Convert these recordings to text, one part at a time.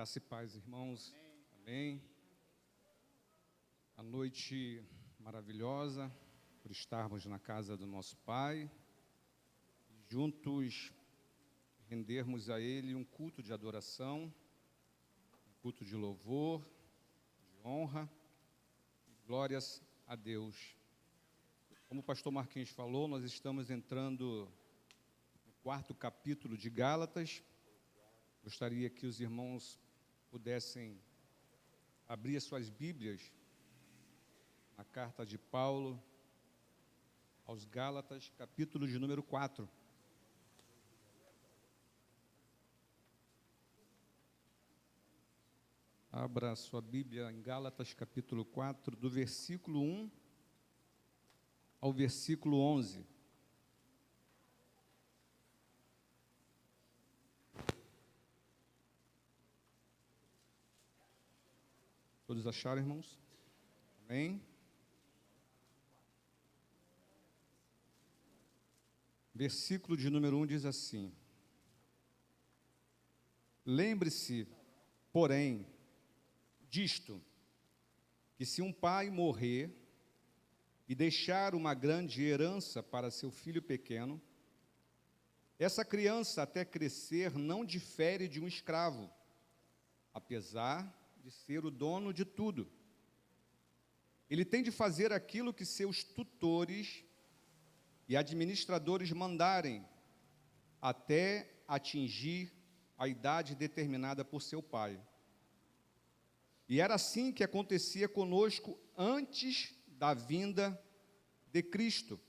Graça e paz, irmãos. Amém. A noite maravilhosa por estarmos na casa do nosso Pai, juntos rendermos a Ele um culto de adoração, um culto de louvor, de honra e glórias a Deus. Como o pastor Marquinhos falou, nós estamos entrando no 4º capítulo de Gálatas. Gostaria que os irmãos pudessem abrir as suas Bíblias na carta de Paulo aos Gálatas, capítulo de número 4. Abra a sua Bíblia em Gálatas, capítulo 4, do versículo 1 ao versículo 11. Todos acharam, irmãos? Amém? Versículo de número 1 diz assim: Lembre-se, porém, disto, que se um pai morrer e deixar uma grande herança para seu filho pequeno, essa criança até crescer não difere de um escravo, apesar de ser o dono de tudo. Ele tem de fazer aquilo que seus tutores e administradores mandarem, até atingir a idade determinada por seu pai. E era assim que acontecia conosco antes da vinda de Cristo.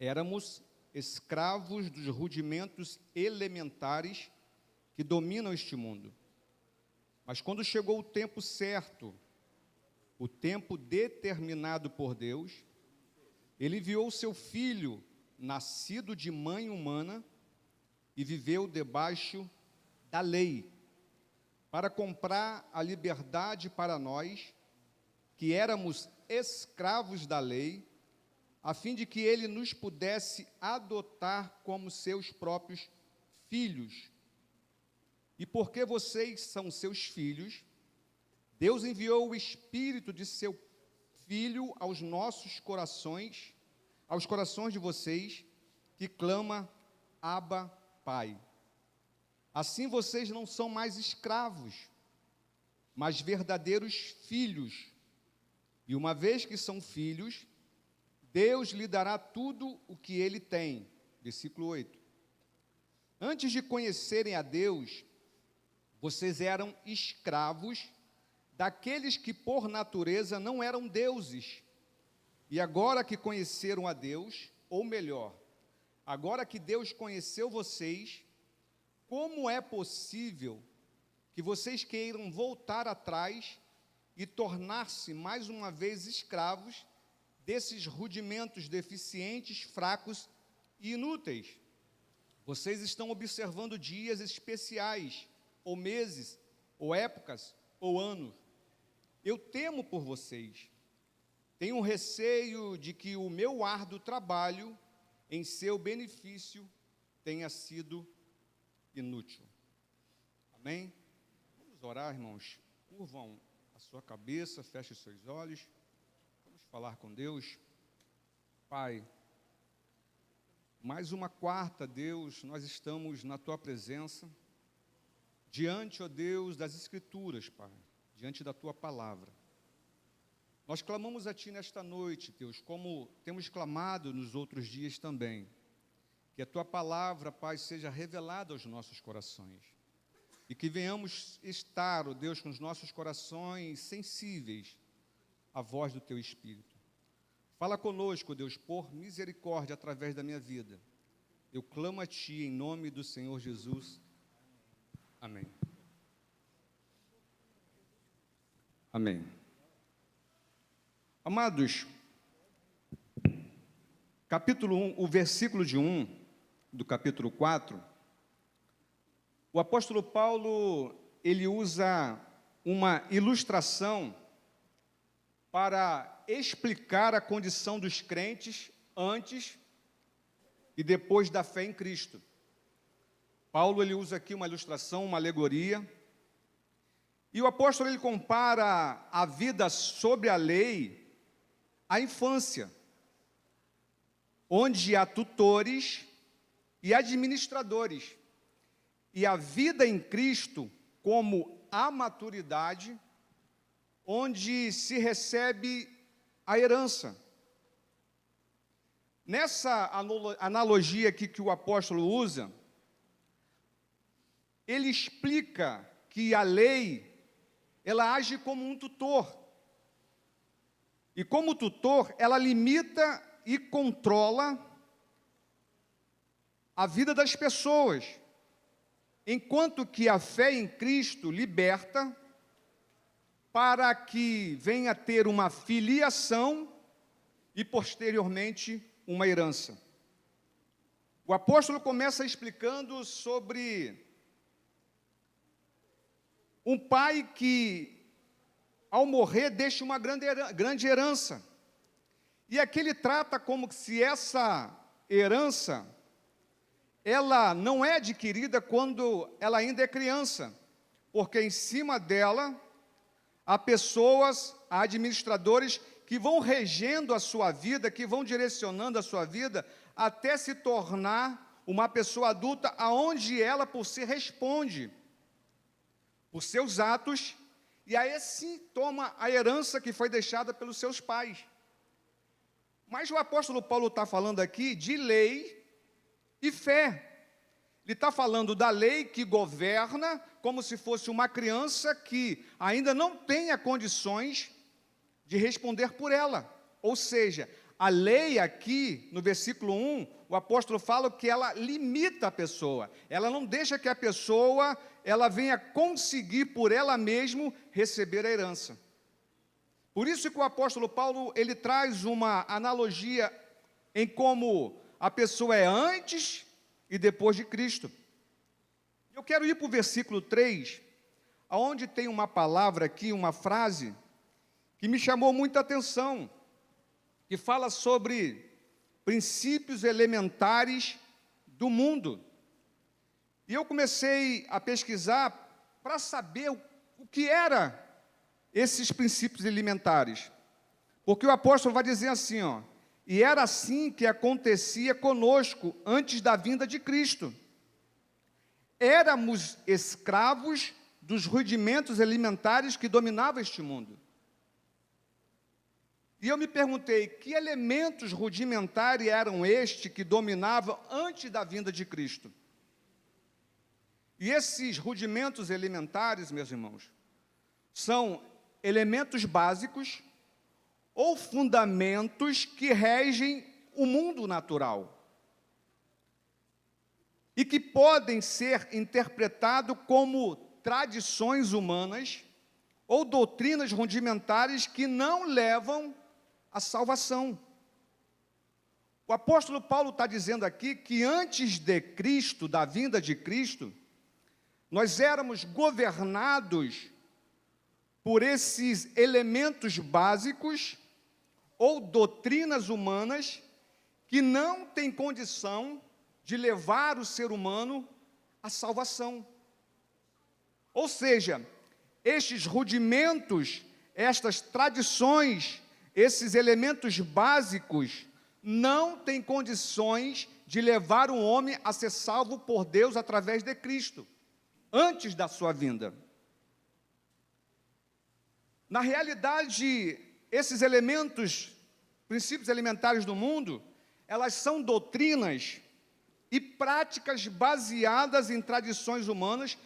Éramos escravos dos rudimentos elementares que dominam este mundo. Mas quando chegou o tempo certo, o tempo determinado por Deus, Ele enviou seu Filho, nascido de mãe humana, e viveu debaixo da lei, para comprar a liberdade para nós, que éramos escravos da lei, a fim de que Ele nos pudesse adotar como seus próprios filhos. E porque vocês são seus filhos, Deus enviou o Espírito de seu Filho aos nossos corações, aos corações de vocês, que clama, Abba, Pai. Assim vocês não são mais escravos, mas verdadeiros filhos. E uma vez que são filhos, Deus lhe dará tudo o que Ele tem. Versículo 8. Antes de conhecerem a Deus, vocês eram escravos daqueles que por natureza não eram deuses. E agora que conheceram a Deus, ou melhor, agora que Deus conheceu vocês, como é possível que vocês queiram voltar atrás e tornar-se mais uma vez escravos desses rudimentos deficientes, fracos e inúteis? Vocês estão observando dias especiais, ou meses, ou épocas, ou anos. Eu temo por vocês. Tenho receio de que o meu árduo trabalho em seu benefício tenha sido inútil. Amém? Vamos orar, irmãos. Curvam a sua cabeça, feche os seus olhos. Vamos falar com Deus. Pai, mais uma quarta, Deus, nós estamos na Tua presença, diante, ó Deus, das Escrituras, Pai, diante da Tua palavra. Nós clamamos a Ti nesta noite, Deus, como temos clamado nos outros dias também, que a Tua palavra, Pai, seja revelada aos nossos corações, e que venhamos estar, ó Deus, com os nossos corações sensíveis à voz do Teu Espírito. Fala conosco, Deus, por misericórdia através da minha vida. Eu clamo a Ti em nome do Senhor Jesus. Amém. Amém. Amados, capítulo 1, o versículo de 1 do capítulo 4, o apóstolo Paulo, ele usa uma ilustração para explicar a condição dos crentes antes e depois da fé em Cristo. Paulo, ele usa aqui uma ilustração, uma alegoria, E o apóstolo ele compara a vida sob a lei à infância, onde há tutores e administradores, e a vida em Cristo como a maturidade, onde se recebe a herança. Nessa analogia aqui que o apóstolo usa, ele explica que a lei, ela age como um tutor. E como tutor, ela limita e controla a vida das pessoas, enquanto que a fé em Cristo liberta para que venha a ter uma filiação e, posteriormente, uma herança. O apóstolo começa explicando sobre um pai que, ao morrer, deixa uma grande herança. E aqui ele trata como se essa herança, ela não é adquirida quando ela ainda é criança, porque em cima dela há pessoas, há administradores que vão regendo a sua vida, que vão direcionando a sua vida até se tornar uma pessoa adulta, aonde ela por si responde por seus atos, e aí sim toma a herança que foi deixada pelos seus pais. Mas o apóstolo Paulo está falando aqui de lei e fé. Ele está falando da lei que governa como se fosse uma criança que ainda não tenha condições de responder por ela. Ou seja, a lei aqui, no versículo 1, o apóstolo fala que ela limita a pessoa. Ela não deixa que a pessoa ela venha conseguir por ela mesma receber a herança. Por isso que o apóstolo Paulo ele traz uma analogia em como a pessoa é antes e depois de Cristo. Eu quero ir para o versículo 3, onde tem uma palavra aqui, uma frase, que me chamou muita atenção, que fala sobre princípios elementares do mundo. E eu comecei a pesquisar para saber o que eram esses princípios elementares. Porque o apóstolo vai dizer assim, ó, e era assim que acontecia conosco antes da vinda de Cristo. Éramos escravos dos rudimentos elementares que dominavam este mundo. E eu me perguntei, que elementos rudimentares eram estes que dominavam antes da vinda de Cristo? E esses rudimentos elementares, meus irmãos, são elementos básicos ou fundamentos que regem o mundo natural e que podem ser interpretados como tradições humanas ou doutrinas rudimentares que não levam à salvação. O apóstolo Paulo está dizendo aqui que antes de Cristo, da vinda de Cristo, nós éramos governados por esses elementos básicos ou doutrinas humanas que não têm condição de levar o ser humano à salvação. Ou seja, estes rudimentos, estas tradições, esses elementos básicos não têm condições de levar o homem a ser salvo por Deus através de Cristo, antes da sua vinda. Na realidade, esses elementos, princípios elementares do mundo, elas são doutrinas e práticas baseadas em tradições humanas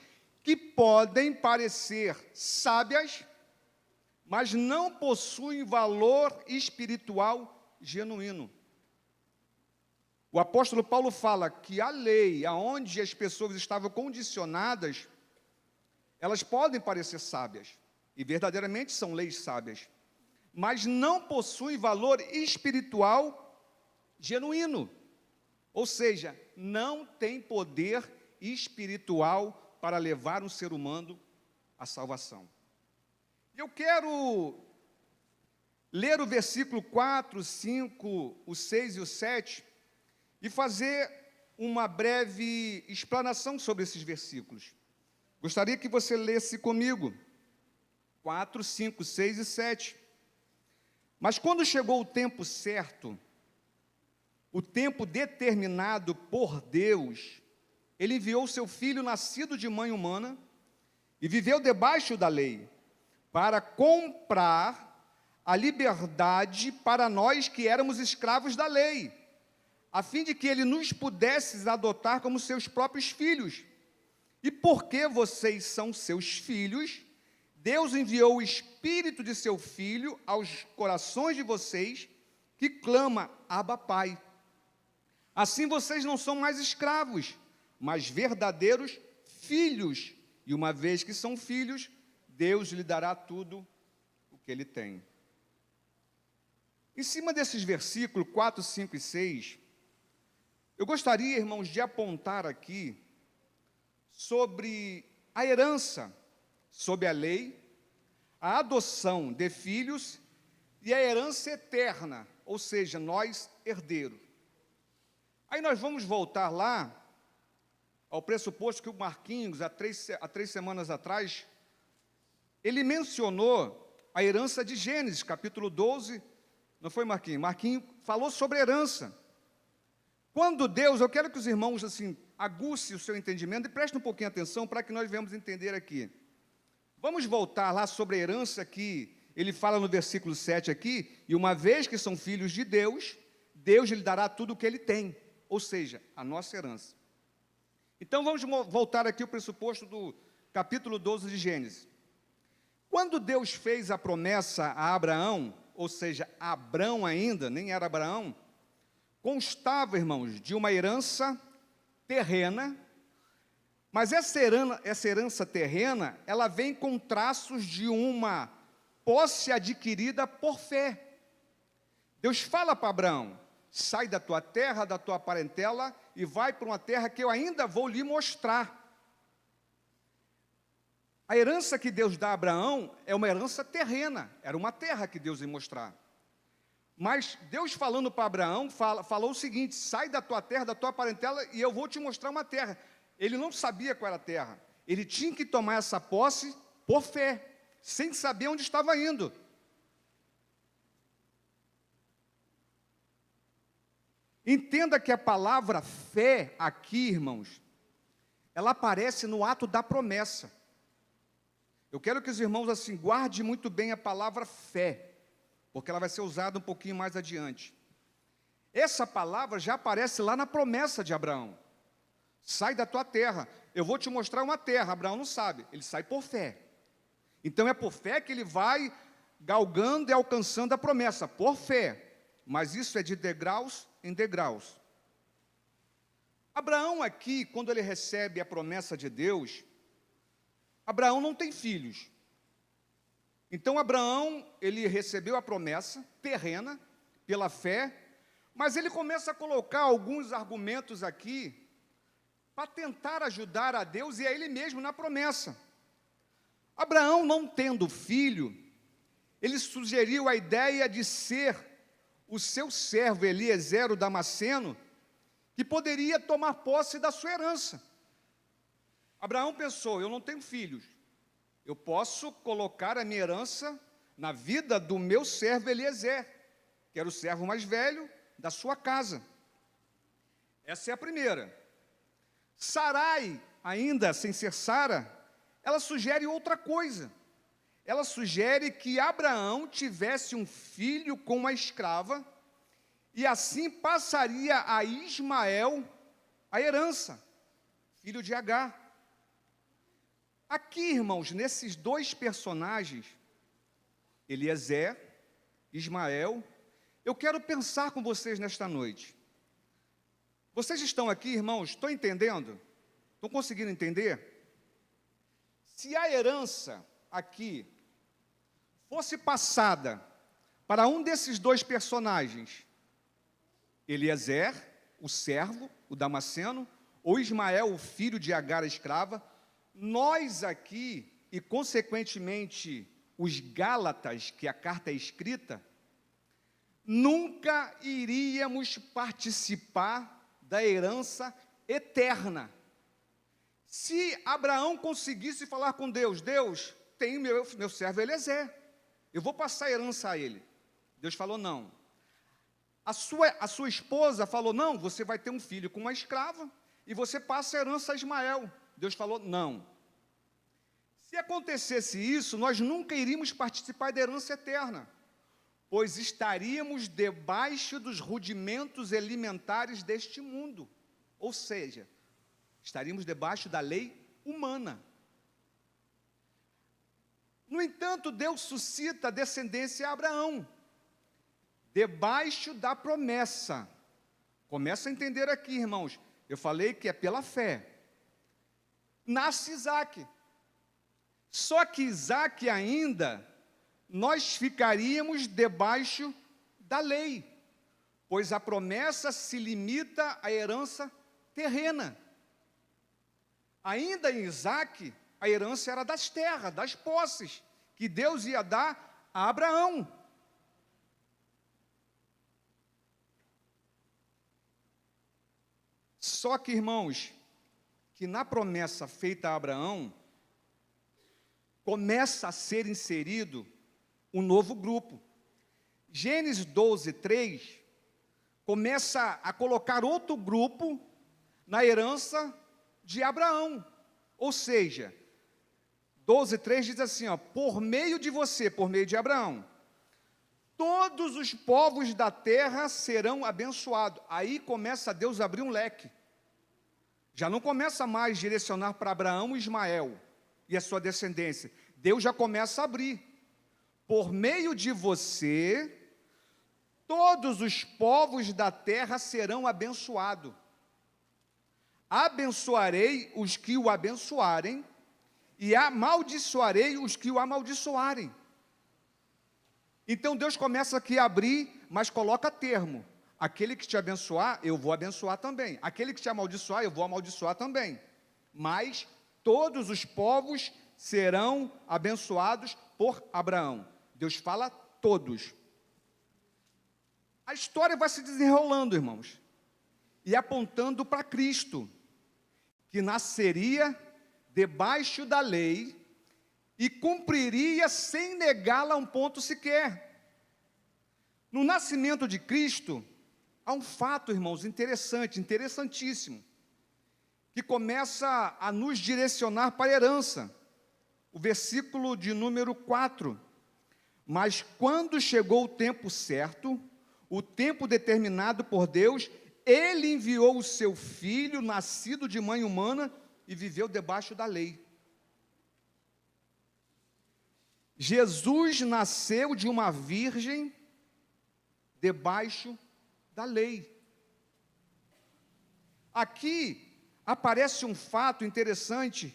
que podem parecer sábias, mas não possuem valor espiritual genuíno. O apóstolo Paulo fala que a lei, aonde as pessoas estavam condicionadas, elas podem parecer sábias, e verdadeiramente são leis sábias, mas não possuem valor espiritual genuíno. Ou seja, não tem poder espiritual para levar um ser humano à salvação. Eu quero ler o versículo 4, 5, o 6 e o 7 e fazer uma breve explanação sobre esses versículos. Gostaria que você lesse comigo. 4, 5, 6 e 7. Mas quando chegou o tempo certo, o tempo determinado por Deus, ele enviou seu filho nascido de mãe humana e viveu debaixo da lei, para comprar a liberdade para nós que éramos escravos da lei, a fim de que ele nos pudesse adotar como seus próprios filhos. E porque vocês são seus filhos, Deus enviou o Espírito de seu Filho aos corações de vocês, que clama, Abba, Pai. Assim vocês não são mais escravos, mas verdadeiros filhos. E uma vez que são filhos, Deus lhe dará tudo o que ele tem. Em cima desses versículos 4, 5 e 6, eu gostaria, irmãos, de apontar aqui sobre a herança, sobre a lei, a adoção de filhos e a herança eterna, ou seja, nós herdeiros. Aí nós vamos voltar lá ao pressuposto que o Marquinhos, há três semanas atrás, ele mencionou a herança de Gênesis, capítulo 12, não foi, Marquinhos? Marquinhos falou sobre herança. Quando Deus, eu quero que os irmãos, assim, agucem o seu entendimento e prestem um pouquinho de atenção para que nós venhamos entender aqui. Vamos voltar lá sobre a herança que ele fala no versículo 7 aqui, e uma vez que são filhos de Deus, Deus lhe dará tudo o que ele tem, ou seja, a nossa herança. Então vamos voltar aqui ao pressuposto do capítulo 12 de Gênesis. Quando Deus fez a promessa a Abraão, ou seja, Abrão ainda, nem era Abraão, constava, irmãos, de uma herança terrena, mas essa herança terrena, ela vem com traços de uma posse adquirida por fé. Deus fala para Abraão, sai da tua terra, da tua parentela, e vai para uma terra que eu ainda vou lhe mostrar. A herança que Deus dá a Abraão é uma herança terrena, era uma terra que Deus ia mostrar. Mas Deus falando para Abraão, falou o seguinte, sai da tua terra, da tua parentela, e eu vou te mostrar uma terra. Ele não sabia qual era a terra, ele tinha que tomar essa posse por fé, sem saber onde estava indo. Entenda que a palavra fé aqui, irmãos, ela aparece no ato da promessa. Eu quero que os irmãos assim guardem muito bem a palavra fé, porque ela vai ser usada um pouquinho mais adiante. Essa palavra já aparece lá na promessa de Abraão. Sai da tua terra, eu vou te mostrar uma terra. Abraão não sabe, ele sai por fé. Então é por fé que ele vai galgando e alcançando a promessa, por fé. Mas isso é de degraus em degraus. Abraão aqui, quando ele recebe a promessa de Deus, Abraão não tem filhos. Então Abraão, ele recebeu a promessa terrena, pela fé, mas ele começa a colocar alguns argumentos aqui, para tentar ajudar a Deus e a ele mesmo na promessa. Abraão, não tendo filho, ele sugeriu a ideia de ser o seu servo Eliezer, o Damasceno, que poderia tomar posse da sua herança. Abraão pensou, eu não tenho filhos, eu posso colocar a minha herança na vida do meu servo Eliezer, que era o servo mais velho da sua casa. Essa é a primeira. Sarai, ainda sem ser Sara, ela sugere outra coisa. Ela sugere que Abraão tivesse um filho com uma escrava, e assim passaria a Ismael a herança, filho de Agar. Aqui, irmãos, nesses dois personagens, Eliezer, Ismael, eu quero pensar com vocês nesta noite. Vocês estão aqui, irmãos, estão entendendo? Estão conseguindo entender? Se a herança aqui fosse passada para um desses dois personagens, Eliezer, o servo, o Damasceno, ou Ismael, o filho de Agar, a escrava, nós aqui, e consequentemente os Gálatas, que a carta é escrita, nunca iríamos participar da herança eterna. Se Abraão conseguisse falar com Deus, Deus, tenho meu servo Eliezer, eu vou passar a herança a ele. Deus falou, não. A sua esposa falou, não, você vai ter um filho com uma escrava, e você passa a herança a Ismael. Deus falou, não. Se acontecesse isso, nós nunca iríamos participar da herança eterna, pois estaríamos debaixo dos rudimentos elementares deste mundo, ou seja, estaríamos debaixo da lei humana. No entanto, Deus suscita a descendência a Abraão, debaixo da promessa. Começa a entender aqui, irmãos, eu falei que é pela fé. Nasce Isaque. Só que Isaque ainda, nós ficaríamos debaixo da lei, pois a promessa se limita à herança terrena. Ainda em Isaque, a herança era das terras, das posses, que Deus ia dar a Abraão. Só que, irmãos, que na promessa feita a Abraão, começa a ser inserido um novo grupo. Gênesis 12, 3, começa a colocar outro grupo na herança de Abraão. Ou seja, 12, 3 diz assim, ó, por meio de você, por meio de Abraão, todos os povos da terra serão abençoados. Aí começa Deus a abrir um leque. Já não começa mais a direcionar para Abraão e Ismael e a sua descendência. Deus já começa a abrir. Por meio de você, todos os povos da terra serão abençoados. Abençoarei os que o abençoarem, e amaldiçoarei os que o amaldiçoarem. Então Deus começa aqui a abrir, mas coloca termo. Aquele que te abençoar, eu vou abençoar também. Aquele que te amaldiçoar, eu vou amaldiçoar também. Mas todos os povos serão abençoados por Abraão. Deus fala todos. A história vai se desenrolando, irmãos, e apontando para Cristo, que nasceria debaixo da lei e cumpriria sem negá-la um ponto sequer. No nascimento de Cristo, há um fato, irmãos, interessante, interessantíssimo, que começa a nos direcionar para a herança. O versículo de número 4. Mas quando chegou o tempo certo, o tempo determinado por Deus, Ele enviou o seu filho, nascido de mãe humana, e viveu debaixo da lei. Jesus nasceu de uma virgem debaixo da lei. Aqui aparece um fato interessante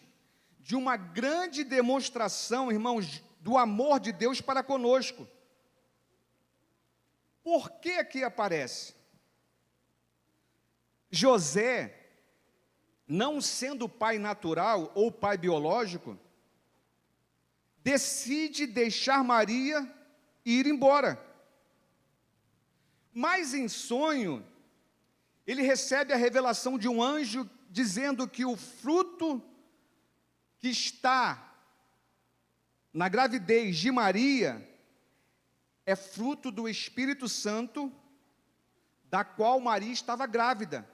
de uma grande demonstração, irmãos, do amor de Deus para conosco. Por que aqui aparece? José, não sendo pai natural ou pai biológico, decide deixar Maria e ir embora. Mas em sonho, ele recebe a revelação de um anjo dizendo que o fruto que está na gravidez de Maria é fruto do Espírito Santo, da qual Maria estava grávida.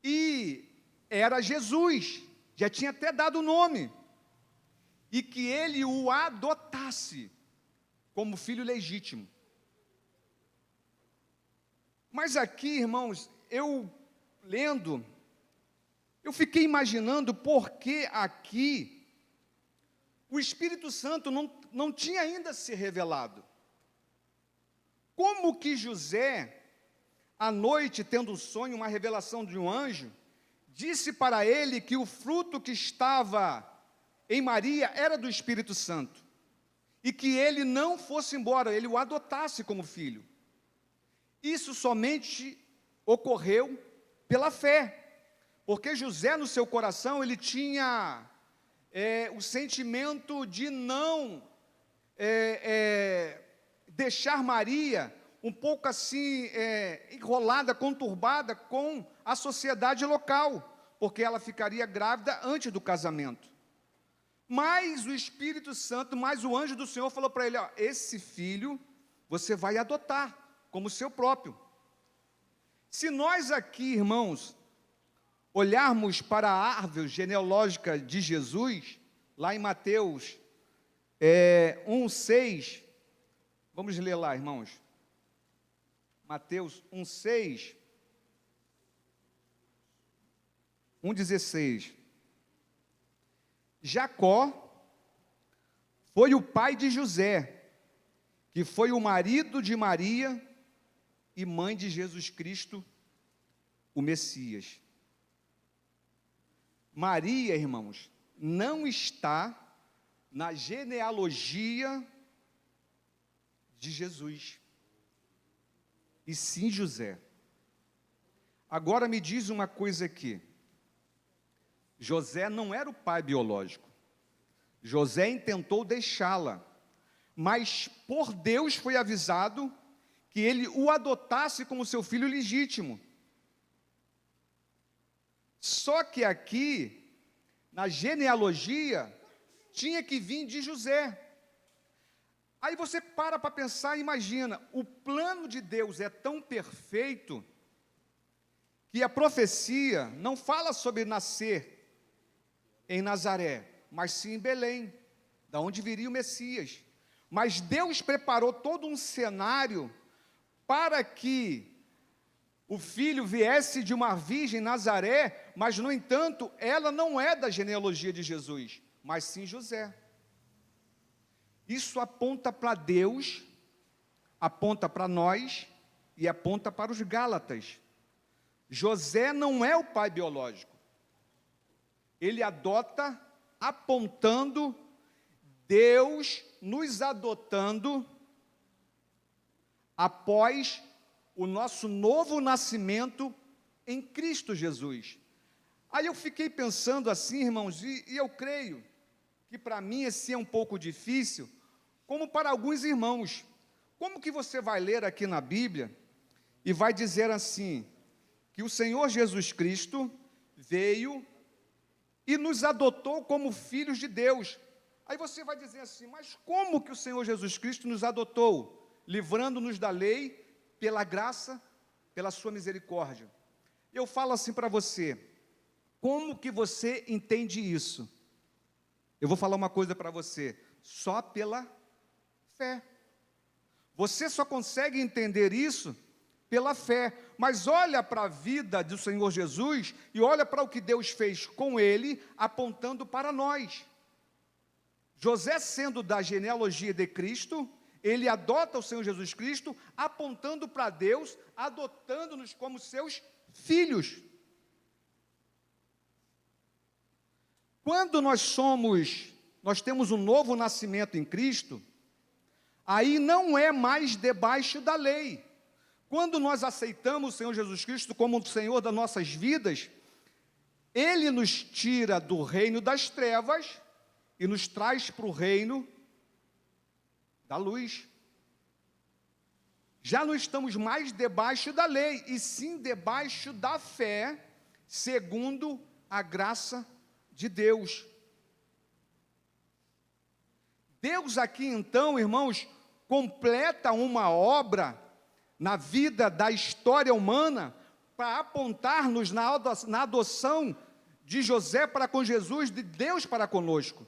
E era Jesus, já tinha até dado o nome, e que ele o adotasse como filho legítimo. Mas aqui, irmãos, eu lendo, eu fiquei imaginando por que aqui o Espírito Santo não tinha ainda se revelado. Como que José, à noite, tendo um sonho, uma revelação de um anjo, disse para ele que o fruto que estava em Maria era do Espírito Santo, e que ele não fosse embora, ele o adotasse como filho. Isso somente ocorreu pela fé, porque José, no seu coração, ele tinha o sentimento de não deixar Maria um pouco assim, enrolada, conturbada com a sociedade local, porque ela ficaria grávida antes do casamento. Mas o Espírito Santo, mais o anjo do Senhor falou para ele, ó, esse filho você vai adotar como seu próprio. Se nós aqui, irmãos, olharmos para a árvore genealógica de Jesus, lá em Mateus 1,6, vamos ler lá, irmãos. Mateus 1,6, 1,16. Jacó foi o pai de José, que foi o marido de Maria e mãe de Jesus Cristo, o Messias. Maria, irmãos, não está na genealogia de Jesus, e sim José. Agora me diz uma coisa aqui. José não era o pai biológico. José intentou deixá-la, mas por Deus foi avisado que ele o adotasse como seu filho legítimo. Só que aqui, na genealogia, tinha que vir de José. Aí você para pensar e imagina, o plano de Deus é tão perfeito que a profecia não fala sobre nascer em Nazaré, mas sim em Belém, da onde viria o Messias. Mas Deus preparou todo um cenário para que o filho viesse de uma virgem Nazaré, mas, no entanto, ela não é da genealogia de Jesus, mas sim José. Isso aponta para Deus, aponta para nós e aponta para os Gálatas. José não é o pai biológico. Ele adota apontando Deus nos adotando após o nosso novo nascimento em Cristo Jesus. Aí eu fiquei pensando assim, irmãos, e eu creio que para mim esse é um pouco difícil, como para alguns irmãos. Como que você vai ler aqui na Bíblia e vai dizer assim, que o Senhor Jesus Cristo veio e nos adotou como filhos de Deus? Aí você vai dizer assim, mas como que o Senhor Jesus Cristo nos adotou? Livrando-nos da lei, pela graça, pela sua misericórdia. Eu falo assim para você, como que você entende isso? Eu vou falar uma coisa para você, só pela fé. Você só consegue entender isso pela fé, mas olha para a vida do Senhor Jesus e olha para o que Deus fez com ele, apontando para nós. José, sendo da genealogia de Cristo, ele adota o Senhor Jesus Cristo, apontando para Deus, adotando-nos como seus filhos. Quando nós temos um novo nascimento em Cristo, aí não é mais debaixo da lei. Quando nós aceitamos o Senhor Jesus Cristo como o Senhor das nossas vidas, Ele nos tira do reino das trevas e nos traz para o reino da luz. Já não estamos mais debaixo da lei, e sim debaixo da fé, segundo a graça de Deus. Deus aqui então, irmãos, completa uma obra na vida da história humana, para apontar-nos na adoção de José para com Jesus, de Deus para conosco.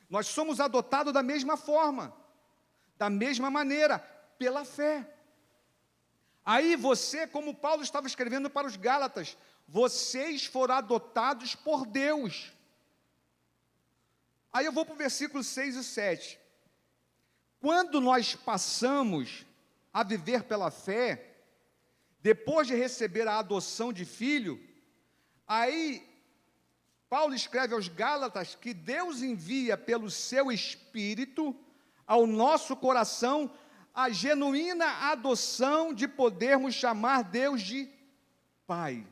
Nós somos adotados da mesma forma, da mesma maneira, pela fé. Aí você, como Paulo estava escrevendo para os Gálatas, vocês foram adotados por Deus. Aí eu vou para o versículo 6 e 7. Quando nós passamos a viver pela fé, depois de receber a adoção de filho, aí Paulo escreve aos Gálatas que Deus envia pelo seu Espírito ao nosso coração a genuína adoção de podermos chamar Deus de Pai.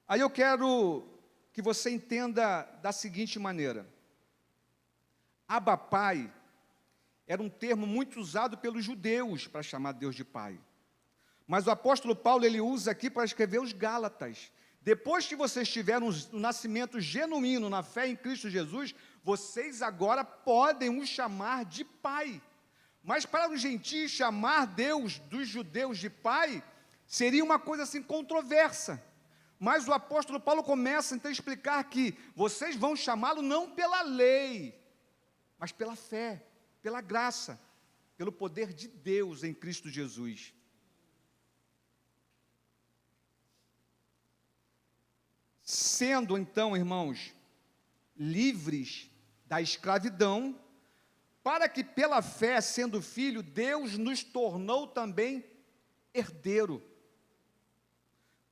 Aí eu quero que você entenda da seguinte maneira. Abba Pai era um termo muito usado pelos judeus para chamar Deus de Pai. Mas o apóstolo Paulo, ele usa aqui para escrever os Gálatas. Depois que vocês tiveram um nascimento genuíno na fé em Cristo Jesus, vocês agora podem o chamar de pai. Mas para os gentios chamar Deus dos judeus de pai, seria uma coisa assim controversa. Mas o apóstolo Paulo começa então a explicar que vocês vão chamá-lo não pela lei, mas pela fé, pela graça, pelo poder de Deus em Cristo Jesus. Sendo então, irmãos, livres da escravidão, para que pela fé, sendo filho, Deus nos tornou também herdeiro.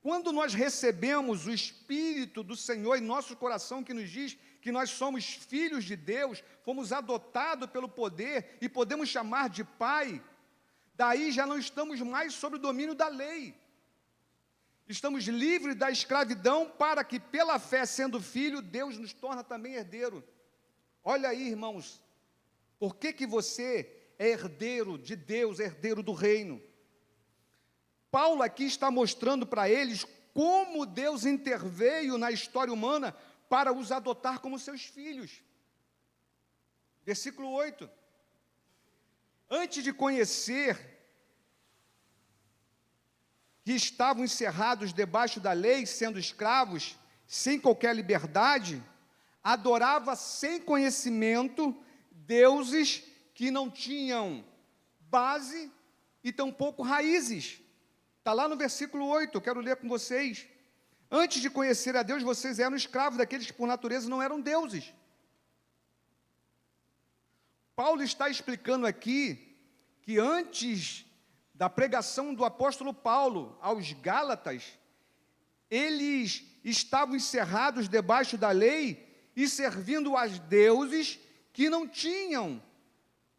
Quando nós recebemos o Espírito do Senhor em nosso coração, que nos diz que nós somos filhos de Deus, fomos adotados pelo poder e podemos chamar de pai, daí já não estamos mais sob o domínio da lei. Estamos livres da escravidão para que pela fé, sendo filho, Deus nos torna também herdeiro. Olha aí, irmãos, por que você é herdeiro de Deus, herdeiro do reino? Paulo aqui está mostrando para eles como Deus interveio na história humana para os adotar como seus filhos. Versículo 8. Antes de conhecer que estavam encerrados debaixo da lei, sendo escravos, sem qualquer liberdade, adorava sem conhecimento deuses que não tinham base e tampouco raízes. Está lá no versículo 8, eu quero ler com vocês. Antes de conhecer a Deus, vocês eram escravos daqueles que por natureza não eram deuses. Paulo está explicando aqui que antes da pregação do apóstolo Paulo aos Gálatas, eles estavam encerrados debaixo da lei e servindo a deuses que não tinham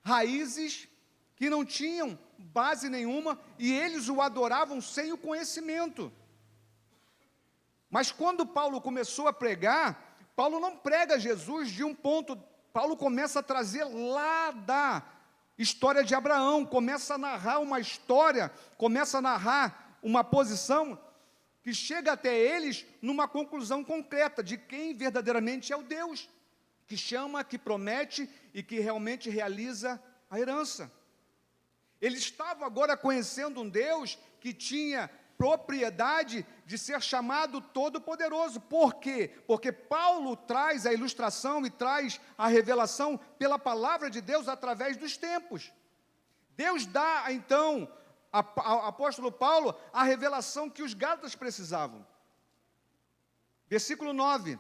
raízes, que não tinham base nenhuma, e eles o adoravam sem o conhecimento. Mas quando Paulo começou a pregar, Paulo não prega Jesus de um ponto, Paulo começa a trazer lá da história de Abraão, começa a narrar uma história, começa a narrar uma posição que chega até eles numa conclusão concreta de quem verdadeiramente é o Deus, que chama, que promete e que realmente realiza a herança. Eles estavam agora conhecendo um Deus que tinha propriedade de ser chamado Todo-Poderoso. Por quê? Porque Paulo traz a ilustração e traz a revelação pela palavra de Deus através dos tempos. Deus dá, então, ao apóstolo Paulo a revelação que os gálatas precisavam. Versículo 9.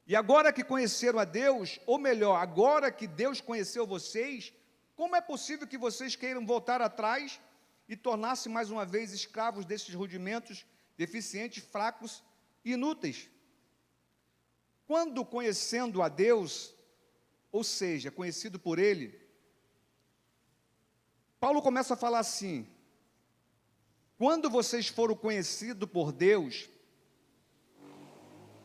E agora que conheceram a Deus, ou melhor, agora que Deus conheceu vocês, como é possível que vocês queiram voltar atrás e tornar-se mais uma vez escravos desses rudimentos deficientes, fracos e inúteis? Quando conhecendo a Deus, ou seja, conhecido por Ele, Paulo começa a falar assim: quando vocês foram conhecidos por Deus,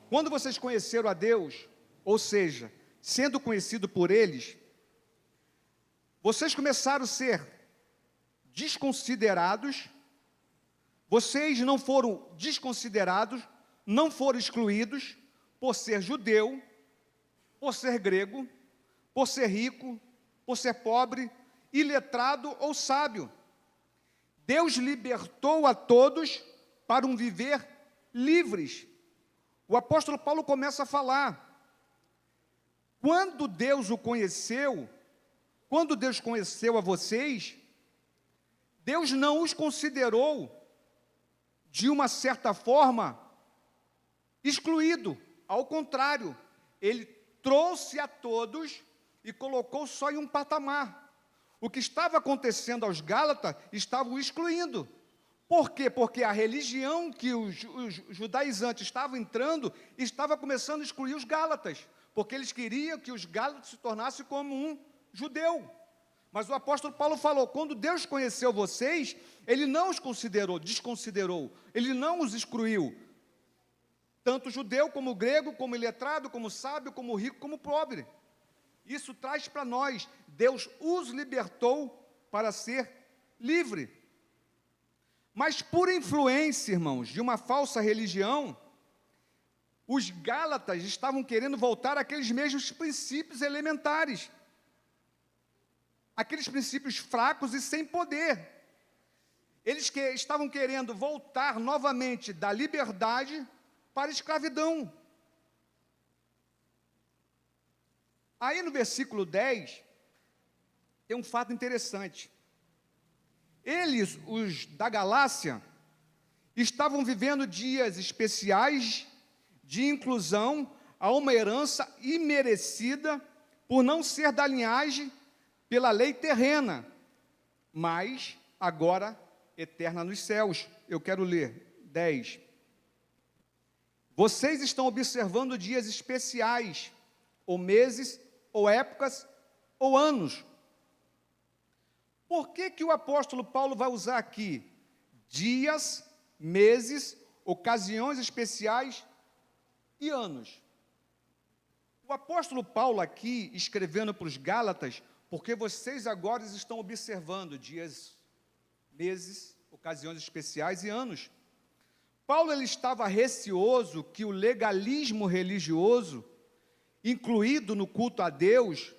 quando vocês conheceram a Deus, ou seja, sendo conhecido por eles, vocês começaram a ser desconsiderados, vocês não foram desconsiderados, não foram excluídos por ser judeu, por ser grego, por ser rico, por ser pobre, iletrado ou sábio. Deus libertou a todos para um viver livres. O apóstolo Paulo começa a falar, quando Deus o conheceu, quando Deus conheceu a vocês, Deus não os considerou, de uma certa forma, excluído. Ao contrário, Ele trouxe a todos e colocou só em um patamar. O que estava acontecendo aos Gálatas, estava o excluindo. Por quê? Porque a religião que os judaizantes estavam entrando, estava começando a excluir os Gálatas, porque eles queriam que os Gálatas se tornassem como um judeu. Mas o apóstolo Paulo falou, quando Deus conheceu vocês, Ele não os considerou, desconsiderou, Ele não os excluiu, tanto judeu como grego, como iletrado, como sábio, como rico, como pobre. Isso traz para nós, Deus os libertou para ser livre. Mas por influência, irmãos, de uma falsa religião, Os gálatas estavam querendo voltar àqueles mesmos princípios elementares, aqueles princípios fracos e sem poder. Eles estavam querendo voltar novamente da liberdade para a escravidão. Aí no versículo 10, tem um fato interessante. Eles, os da Galácia, estavam vivendo dias especiais de inclusão a uma herança imerecida por não ser da linhagem pela lei terrena, mas agora eterna nos céus. Eu quero ler 10. Vocês estão observando dias especiais, ou meses, ou épocas, ou anos. Por que o apóstolo Paulo vai usar aqui dias, meses, ocasiões especiais e anos? O apóstolo Paulo aqui, escrevendo para os Gálatas, porque vocês agora estão observando dias, meses, ocasiões especiais e anos. Paulo ele estava receoso que o legalismo religioso, incluído no culto a Deus,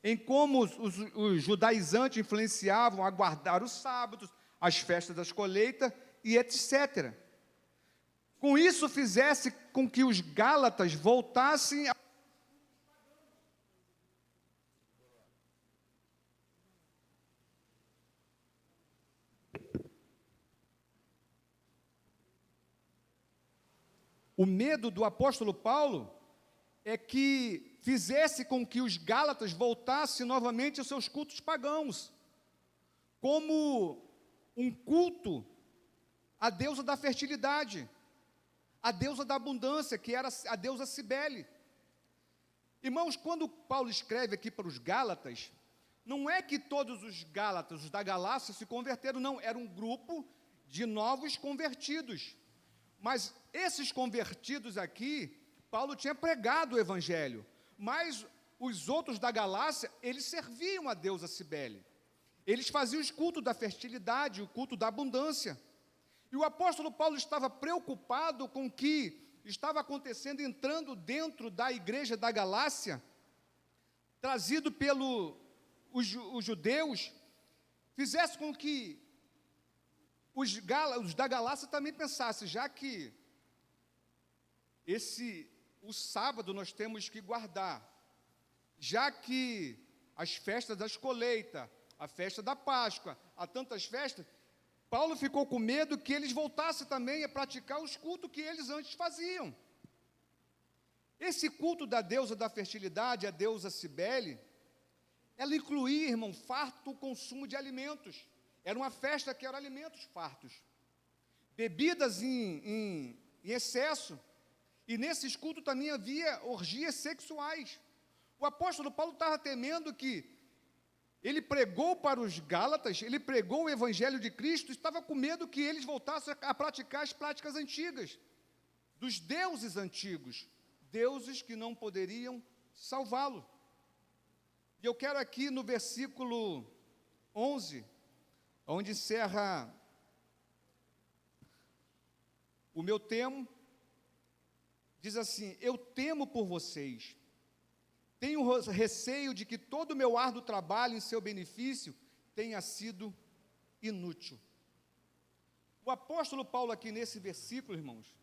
em como os judaizantes influenciavam a guardar os sábados, as festas das colheitas e etc. Com isso fizesse com que os gálatas voltassem a... O medo do apóstolo Paulo é que fizesse com que os gálatas voltassem novamente aos seus cultos pagãos, como um culto à deusa da fertilidade, à deusa da abundância, que era a deusa Cibele. Irmãos, quando Paulo escreve aqui para os gálatas, não é que todos os gálatas, os da Galácia, se converteram, não, era um grupo de novos convertidos. Mas esses convertidos aqui, Paulo tinha pregado o evangelho, mas os outros da Galácia, eles serviam a deusa Cibele. Eles faziam o culto da fertilidade, o culto da abundância. E o apóstolo Paulo estava preocupado com o que estava acontecendo, entrando dentro da igreja da Galácia, trazido pelos judeus, fizesse com que os da Galácia também pensassem, já que o sábado nós temos que guardar, já que as festas das colheitas, a festa da Páscoa, há tantas festas, Paulo ficou com medo que eles voltassem também a praticar os cultos que eles antes faziam. Esse culto da deusa da fertilidade, a deusa Cibele, ela incluía, irmão, farto consumo de alimentos. Era uma festa que era alimentos fartos, bebidas em excesso, e nesses cultos também havia orgias sexuais. O apóstolo Paulo estava temendo que ele pregou para os gálatas, ele pregou o evangelho de Cristo, estava com medo que eles voltassem a praticar as práticas antigas, dos deuses antigos, deuses que não poderiam salvá-lo. E eu quero aqui no versículo 11, onde encerra o meu temo, diz assim: eu temo por vocês, tenho receio de que todo o meu árduo trabalho em seu benefício tenha sido inútil. O apóstolo Paulo aqui nesse versículo, irmãos,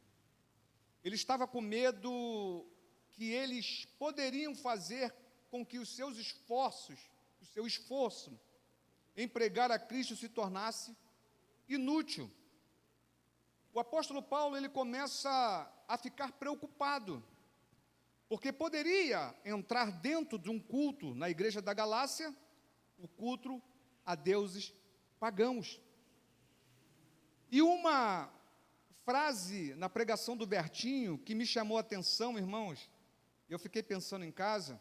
ele estava com medo que eles poderiam fazer com que os seus esforços, o seu esforço em pregar a Cristo se tornasse inútil. O apóstolo Paulo, ele começa a ficar preocupado, porque poderia entrar dentro de um culto na igreja da Galácia, o culto a deuses pagãos. E uma frase na pregação do Bertinho que me chamou a atenção, irmãos, eu fiquei pensando em casa.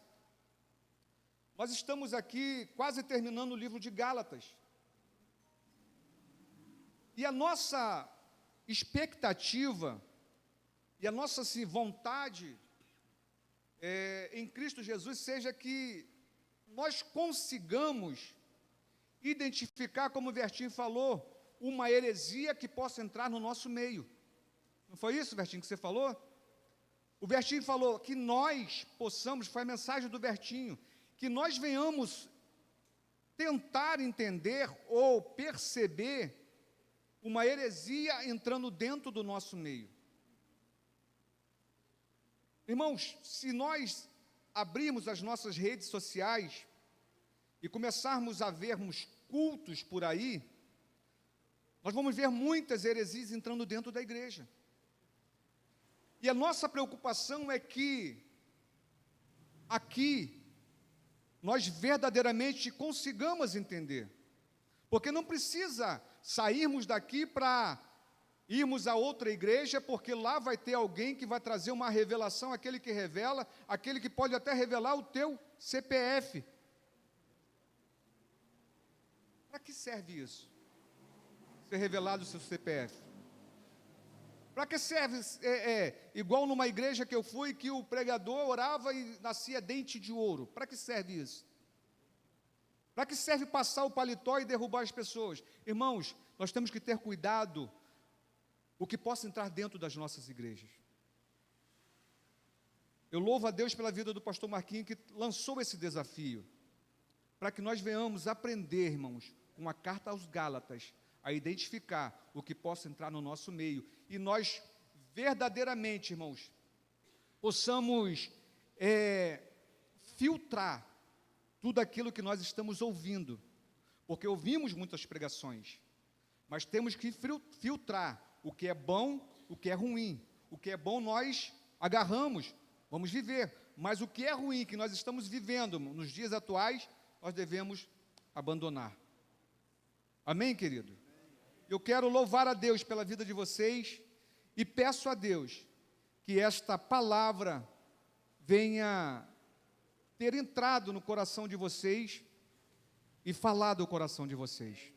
Nós estamos aqui quase terminando o livro de Gálatas. E a nossa expectativa e a nossa vontade em Cristo Jesus seja que nós consigamos identificar, como o Bertinho falou, uma heresia que possa entrar no nosso meio. Não foi isso, Bertinho, que você falou? O Bertinho falou que nós possamos, foi a mensagem do Bertinho, que nós venhamos tentar entender ou perceber uma heresia entrando dentro do nosso meio. Irmãos, se nós abrirmos as nossas redes sociais e começarmos a vermos cultos por aí, nós vamos ver muitas heresias entrando dentro da igreja. E a nossa preocupação é que aqui nós verdadeiramente consigamos entender. Porque não precisa sairmos daqui para irmos a outra igreja, porque lá vai ter alguém que vai trazer uma revelação, aquele que revela, aquele que pode até revelar o teu CPF. Para que serve isso? Ser revelado o seu CPF? Para que serve, igual numa igreja que eu fui, que o pregador orava e nascia dente de ouro? Para que serve isso? Para que serve passar o paletó e derrubar as pessoas? Irmãos, nós temos que ter cuidado o que possa entrar dentro das nossas igrejas. Eu louvo a Deus pela vida do pastor Marquinhos, que lançou esse desafio, para que nós venhamos aprender, irmãos, com a carta aos Gálatas, a identificar o que possa entrar no nosso meio, e nós verdadeiramente, irmãos, possamos filtrar tudo aquilo que nós estamos ouvindo, porque ouvimos muitas pregações, mas temos que filtrar o que é bom, o que é ruim. O que é bom nós agarramos, vamos viver, mas o que é ruim, que nós estamos vivendo nos dias atuais, nós devemos abandonar. Amém, querido? Eu quero louvar a Deus pela vida de vocês e peço a Deus que esta palavra venha ter entrado no coração de vocês e falado o coração de vocês.